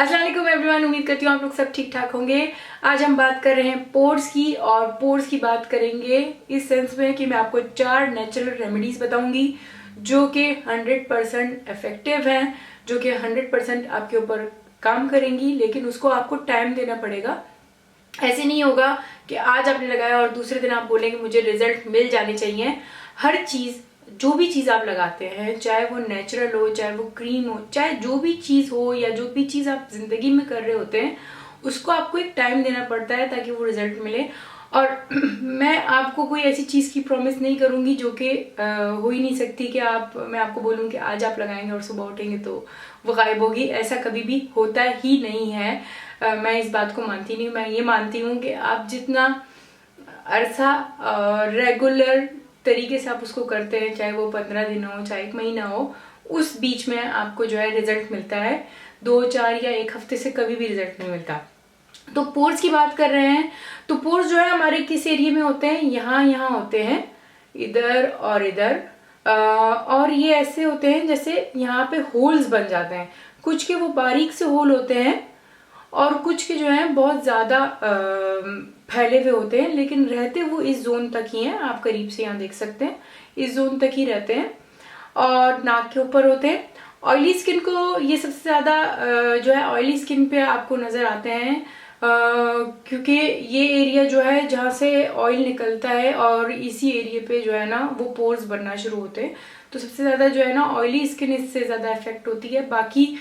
अस्सलाम वालेकुम एवरीवन, उम्मीद करती हूँ आप लोग सब ठीक ठाक होंगे। आज हम बात कर रहे हैं पोर्स की, और पोर्स की बात करेंगे इस सेंस में कि मैं आपको 4 नेचुरल रेमेडीज बताऊंगी जो कि 100% इफेक्टिव हैं, जो कि 100% आपके ऊपर काम करेंगी, लेकिन उसको आपको टाइम देना पड़ेगा। ऐसे नहीं होगा कि आज आपने लगाया और दूसरे दिन आप बोलेंगे मुझे रिजल्ट मिल जाने चाहिए। हर चीज, जो भी चीज आप लगाते हैं, चाहे वो नेचुरल हो, चाहे वो क्रीम हो, चाहे जो भी चीज हो या जो भी चीज आप जिंदगी में कर रहे होते हैं, उसको आपको एक टाइम देना पड़ता है ताकि वो रिजल्ट मिले। और मैं आपको कोई ऐसी चीज की प्रॉमिस नहीं करूंगी जो कि हो ही नहीं सकती कि मैं आपको बोलूँ कि आज आप लगाएंगे और सुबह उठेंगे तो वो गायब होगी। ऐसा कभी भी होता ही नहीं है। मैं इस बात को मानती नहीं हूँ। मैं ये मानती हूँ कि आप जितना अरसा रेगुलर तरीके से आप उसको करते हैं, चाहे वो 15 दिन हो, चाहे 1 महीना हो, उस बीच में आपको जो है रिजल्ट मिलता है। 2-4 या 1 हफ्ते से कभी भी रिजल्ट नहीं मिलता। तो पोर्स की बात कर रहे हैं, तो पोर्स जो है हमारे किस एरिया में होते हैं? यहाँ होते हैं, इधर और इधर। और ये ऐसे होते हैं जैसे यहाँ पे होल्स बन जाते हैं। कुछ के वो बारीक से होल होते हैं और कुछ के जो है बहुत ज्यादा फैले हुए होते हैं, लेकिन रहते वो इस जोन तक ही हैं। आप करीब से यहाँ देख सकते हैं, इस जोन तक ही रहते हैं और नाक के ऊपर होते हैं। ऑयली स्किन को ये सबसे ज्यादा जो है ऑयली स्किन पे आपको नजर आते हैं, क्योंकि ये एरिया जो है जहाँ से ऑयल निकलता है और इसी एरिया पे जो है ना वो पोर्स बनना शुरू होते हैं। तो सबसे ज्यादा जो है ना ऑयली स्किन इससे ज्यादा इफेक्ट होती है। बाकी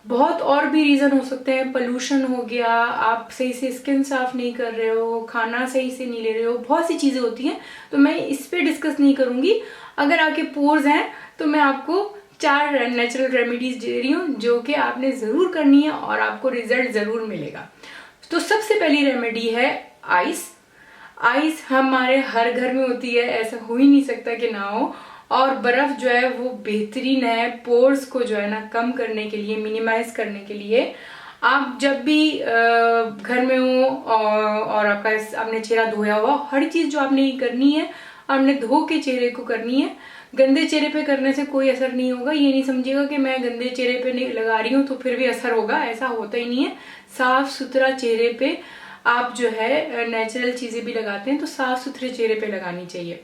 बहुत और भी रीजन हो सकते हैं। पोल्यूशन हो गया, आप सही से स्किन साफ नहीं कर रहे हो, खाना सही से नहीं ले रहे हो, बहुत सी चीजें होती हैं। तो मैं इस पे डिस्कस नहीं करूंगी। अगर आपके पोर्स हैं तो मैं आपको 4 नेचुरल रेमेडीज दे रही हूँ जो कि आपने जरूर करनी है और आपको रिजल्ट जरूर मिलेगा। तो सबसे पहली रेमेडी है आइस। आइस हमारे हर घर में होती है, ऐसा हो ही नहीं सकता कि ना हो। और बर्फ जो है वो बेहतरीन है पोर्स को जो है ना कम करने के लिए, मिनिमाइज करने के लिए। आप जब भी घर में हो और आपने चेहरा धोया हुआ, हर चीज जो आपने करनी है आपने धो के चेहरे को करनी है। गंदे चेहरे पे करने से कोई असर नहीं होगा। ये नहीं समझिएगा कि मैं गंदे चेहरे पे नहीं लगा रही हूँ तो फिर भी असर होगा, ऐसा होता ही नहीं है। साफ सुथरा चेहरे पे आप जो है नेचुरल चीजें भी लगाते हैं तो साफ सुथरे चेहरे पे लगानी चाहिए।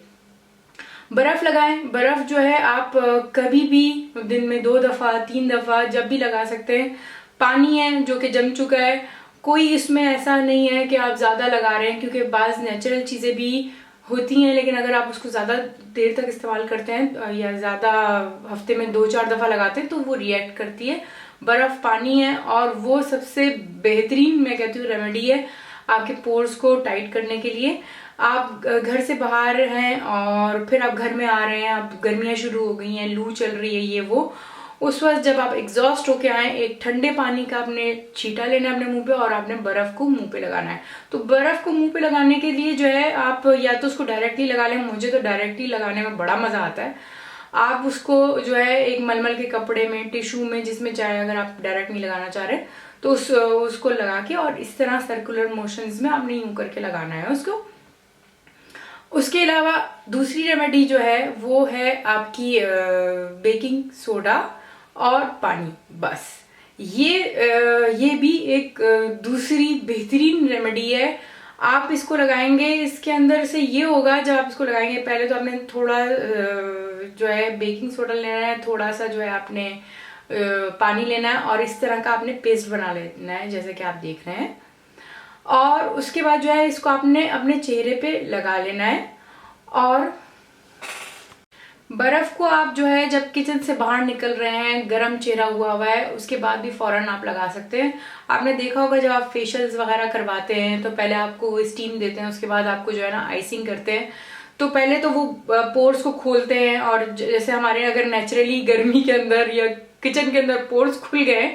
बर्फ लगाएं। बर्फ जो है आप कभी भी दिन में 2 दफा 3 दफा जब भी लगा सकते हैं। पानी है जो कि जम चुका है, कोई इसमें ऐसा नहीं है कि आप ज्यादा लगा रहे हैं, क्योंकि बाज नेचुरल चीजें भी होती हैं, लेकिन अगर आप उसको ज्यादा देर तक इस्तेमाल करते हैं या ज्यादा हफ्ते में 2-4 दफा लगाते हैं तो वो रिएक्ट करती है। बर्फ पानी है और वो सबसे बेहतरीन मैं कहती हूँ रेमेडी है आपके पोर्स को टाइट करने के लिए। आप घर से बाहर हैं और फिर आप घर में आ रहे हैं, आप गर्मियां शुरू हो गई हैं, लू चल रही है, ये वो, उस वक्त जब आप एग्जॉस्ट होके आए, एक ठंडे पानी का आपने छींटा लेना है अपने मुंह पे और आपने बर्फ को मुंह पे लगाना है। तो बर्फ को मुंह पे लगाने के लिए जो है आप या तो उसको डायरेक्टली लगा लें, मुझे तो डायरेक्टली लगाने में बड़ा मजा आता है। आप उसको जो है एक मलमल के कपड़े में, टिश्यू में, जिसमें चाहे, अगर आप डायरेक्ट नहीं लगाना चाह रहे तो उसको लगा के और इस तरह सर्कुलर मोशंस में आपने यूं करके लगाना है उसको। उसके अलावा दूसरी रेमेडी जो है वो है आपकी बेकिंग सोडा और पानी। बस ये भी एक दूसरी बेहतरीन रेमेडी है। आप इसको लगाएंगे, इसके अंदर से ये होगा, जब आप इसको लगाएंगे पहले तो आपने थोड़ा जो है बेकिंग सोडा लेना है, थोड़ा सा जो है आपने पानी लेना है और इस तरह का आपने पेस्ट बना लेना है जैसे कि आप देख रहे हैं। और उसके बाद जो है इसको आपने अपने चेहरे पे लगा लेना है। और बर्फ को आप जो है जब किचन से बाहर निकल रहे हैं, गर्म चेहरा हुआ हुआ है, उसके बाद भी फौरन आप लगा सकते हैं। आपने देखा होगा जब आप फेशियल्स वगैरह करवाते हैं तो पहले आपको वो स्टीम देते हैं, उसके बाद आपको जो है ना आइसिंग करते हैं। तो पहले तो वो पोर्स को खोलते हैं और जैसे हमारे अगर नेचुरली गर्मी के अंदर या किचन के अंदर पोर्स खुल गए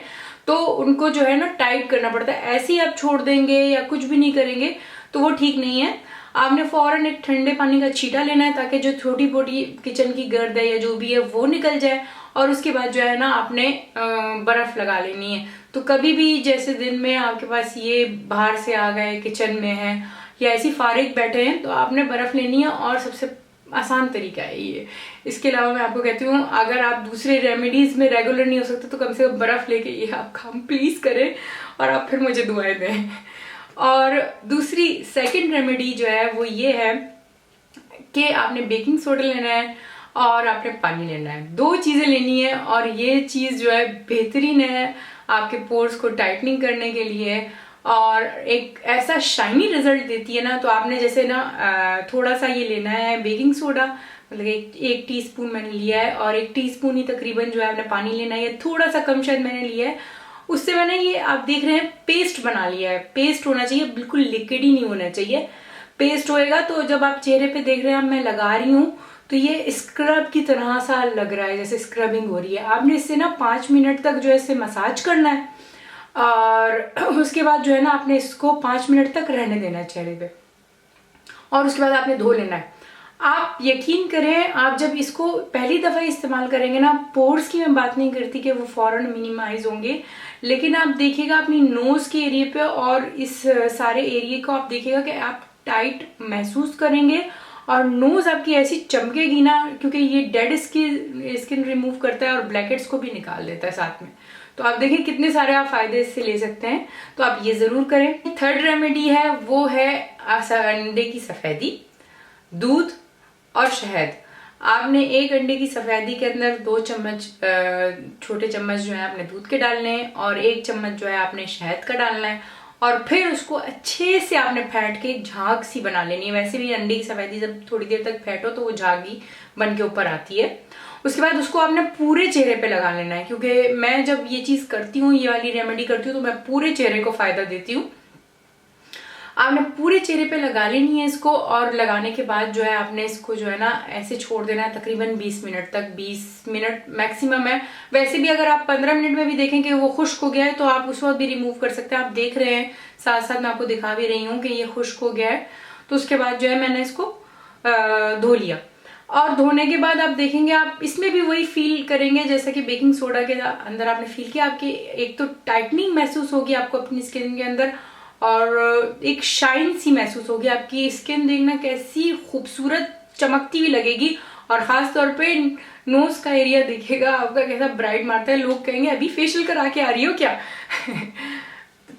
तो उनको जो है ना टाइट करना पड़ता है। ऐसे ही आप छोड़ देंगे या कुछ भी नहीं करेंगे तो वो ठीक नहीं है। आपने फौरन एक ठंडे पानी का छींटा लेना है ताकि जो छोटी मोटी किचन की गर्द है या जो भी है वो निकल जाए। और उसके बाद जो है ना आपने बर्फ लगा लेनी है। तो कभी भी जैसे दिन में आपके पास ये बाहर से आ गए, किचन में है या ऐसी फारिग बैठे हैं, तो आपने बर्फ लेनी है और सबसे आसान तरीका है ये। इसके अलावा मैं आपको कहती हूँ, अगर आप दूसरे रेमेडीज में रेगुलर नहीं हो सकते तो कम से कम बर्फ लेके ये आप काम प्लीज करें और आप फिर मुझे दुआएं दें। और दूसरी सेकंड रेमेडी जो है वो ये है कि आपने बेकिंग सोडा लेना है और आपने पानी लेना है, 2 चीजें लेनी है। और ये चीज जो है बेहतरीन है आपके पोर्स को टाइटनिंग करने के लिए और एक ऐसा शाइनी रिजल्ट देती है ना। तो आपने जैसे ना थोड़ा सा ये लेना है बेकिंग सोडा, मतलब एक टीस्पून मैंने लिया है, और 1 टीस्पून ही तकरीबन जो है आपने पानी लेना है, थोड़ा सा कम शायद मैंने लिया है। उससे मैंने ये आप देख रहे हैं पेस्ट बना लिया है। पेस्ट होना चाहिए, बिल्कुल लिक्विड ही नहीं होना चाहिए। पेस्ट होएगा तो जब आप चेहरे पे देख रहे हैं मैं लगा रही हूँ तो ये स्क्रब की तरह सा लग रहा है, जैसे स्क्रबिंग हो रही है। आपने इससे ना 5 मिनट तक जो है इसे मसाज करना है और उसके बाद जो है ना आपने इसको 5 मिनट तक रहने देना है चेहरे पे, और उसके बाद आपने धो लेना है। आप यकीन करें, आप जब इसको पहली दफा इस्तेमाल करेंगे ना, पोर्स की मैं बात नहीं करती कि वो फौरन मिनिमाइज होंगे, लेकिन आप देखिएगा अपनी नोज के एरिया पे और इस सारे एरिया को आप देखिएगा कि आप टाइट महसूस करेंगे और नोज आपकी ऐसी चमकेगी ना, क्योंकि ये डेड स्किन रिमूव करता है और ब्लैकेट्स को भी निकाल देता है साथ में। तो आप देखिए कितने सारे आप फायदे इससे ले सकते हैं, तो आप ये जरूर करें। थर्ड रेमेडी है वो है अंडे की सफेदी, दूध और शहद। आपने 1 अंडे की सफेदी के अंदर 2 चम्मच छोटे चम्मच जो है आपने दूध के डालने हैं और 1 चम्मच जो है आपने शहद का डालना है, और फिर उसको अच्छे से आपने फेंट के झाग सी बना लेनी है। वैसे भी अंडे की सफेदी जब थोड़ी देर तक फेंटो तो वो झागी बन के ऊपर आती है। उसके बाद उसको आपने पूरे चेहरे पे लगा लेना है, क्योंकि मैं जब ये चीज करती हूँ, ये वाली रेमेडी करती हूँ, तो मैं पूरे चेहरे को फायदा देती हूँ। आपने पूरे चेहरे पे लगा लेनी है इसको, और लगाने के बाद जो है आपने इसको जो है ना ऐसे छोड़ देना है तकरीबन 20 मिनट तक। 20 मिनट मैक्सिमम है। वैसे भी अगर आप 15 मिनट में भी देखें कि वो खुश्क हो गया है तो आप उस वक्त भी रिमूव कर सकते हैं। आप देख रहे हैं, साथ साथ मैं आपको दिखा भी रही हूँ कि ये खुश्क हो गया है। तो उसके बाद जो है मैंने इसको धो लिया, और धोने के बाद आप देखेंगे आप इसमें भी वही फील करेंगे जैसा कि बेकिंग सोडा के अंदर आपने फील किया। आपकी एक तो टाइटनिंग महसूस होगी आपको अपनी स्किन के अंदर, और एक शाइन सी महसूस होगी। आपकी स्किन देखना कैसी खूबसूरत चमकती हुई लगेगी, और खास तौर पे नोज का एरिया दिखेगा आपका कैसा ब्राइट मारता है। लोग कहेंगे अभी फेशियल करा के आ रही हो क्या?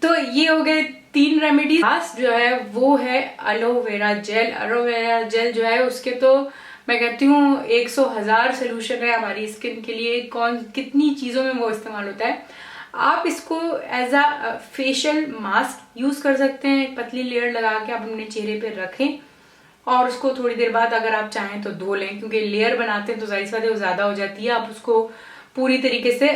तो ये हो गए 3 रेमेडी। लास्ट जो है वो है एलोवेरा जेल। एलोवेरा जेल जो है उसके तो मैं कहती हूँ 100,000 सोल्यूशन है हमारी स्किन के लिए। कितनी चीजों में वो इस्तेमाल होता है। आप इसको as a facial mask use कर सकते हैं। एक पतली लेयर लगा के आप अपने चेहरे पे रखें और उसको थोड़ी देर बाद अगर आप चाहें तो धो लें, क्योंकि लेयर बनाते हैं तो जाहिर सी बात है वो ज्यादा हो जाती है। आप उसको पूरी तरीके से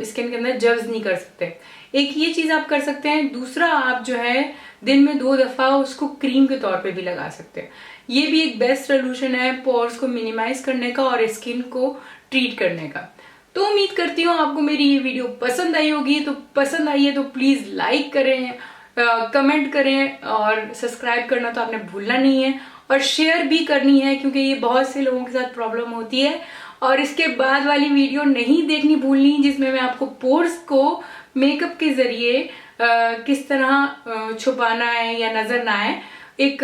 स्किन के अंदर जब्स नहीं कर सकते। एक ये चीज आप कर सकते हैं। दूसरा, आप जो है दिन में 2 दफा उसको क्रीम के तौर पे भी लगा सकते हैं। ये भी एक बेस्ट सोल्यूशन है पोर्स को मिनिमाइज करने का और स्किन को ट्रीट करने का। तो उम्मीद करती हूँ आपको मेरी ये वीडियो पसंद आई होगी। तो पसंद आई है तो प्लीज लाइक करें, कमेंट करें, और सब्सक्राइब करना तो आपने भूलना नहीं है, और शेयर भी करनी है, क्योंकि ये बहुत से लोगों के साथ प्रॉब्लम होती है। और इसके बाद वाली वीडियो नहीं देखनी भूलनी, जिसमें मैं आपको पोर्स को मेकअप के जरिए किस तरह छुपाना है या नजर ना आए, एक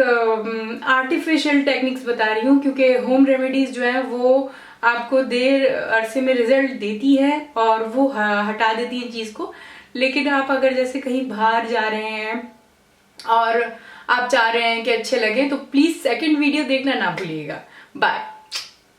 आर्टिफिशियल टेक्निक्स बता रही हूँ। क्योंकि होम रेमेडीज जो है वो आपको देर अरसे में रिजल्ट देती है और वो हटा देती है चीज को। लेकिन आप अगर जैसे कहीं बाहर जा रहे हैं और आप चाह रहे हैं कि अच्छे लगे, तो प्लीज सेकंड वीडियो देखना ना भूलिएगा। बाय।